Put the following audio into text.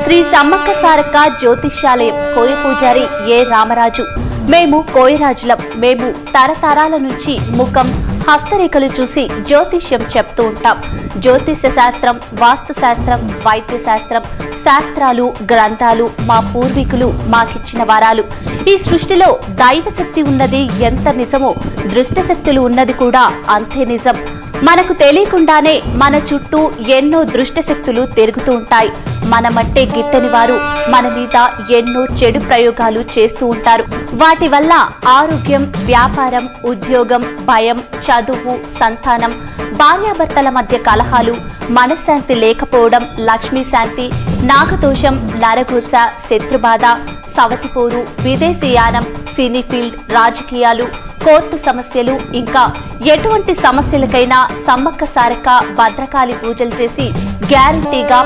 శ్రీ సమ్మక్క సారక్క జ్యోతిష్యాలయం కోయ పూజారి ఏ రామరాజు. మేము కోయరాజులం. మేము తరతరాల నుంచి ముఖం హస్తరేఖలు చూసి జ్యోతిష్యం చెప్తూ ఉంటాం. జ్యోతిష్య శాస్త్రం, వాస్తు శాస్త్రం, వైద్య శాస్త్రం, శాస్త్రాలు, గ్రంథాలు మా పూర్వీకులు మాకిచ్చిన వరాలు. ఈ సృష్టిలో దైవశక్తి ఉన్నది ఎంత నిజమో దృష్టి శక్తులు ఉన్నది కూడా అంతే నిజం. మనకు తెలియకుండానే మన చుట్టూ ఎన్నో దృష్టి శక్తులు తిరుగుతూ ఉంటాయి. మనమంటే గిట్టని వారు మన మీద ఎన్నో చెడు ప్రయోగాలు చేస్తూ ఉంటారు. వాటి వల్ల ఆరోగ్యం, వ్యాపారం, ఉద్యోగం, భయం, చదువు, సంతానం, భార్యాభర్తల మధ్య కలహాలు, మనశ్శాంతి లేకపోవడం, లక్ష్మీ శాంతి, నాగదోషం, నరఘోష, శత్రుబాధ, సవతిపోరు, విదేశీయానం, సినీ ఫీల్డ్, రాజకీయాలు, కోర్టు సమస్యలు, ఇంకా ఎటువంటి సమస్యలకైనా సమ్మక్క సారక్క భద్రకాళి పూజలు చేసి గ్యారంటీగా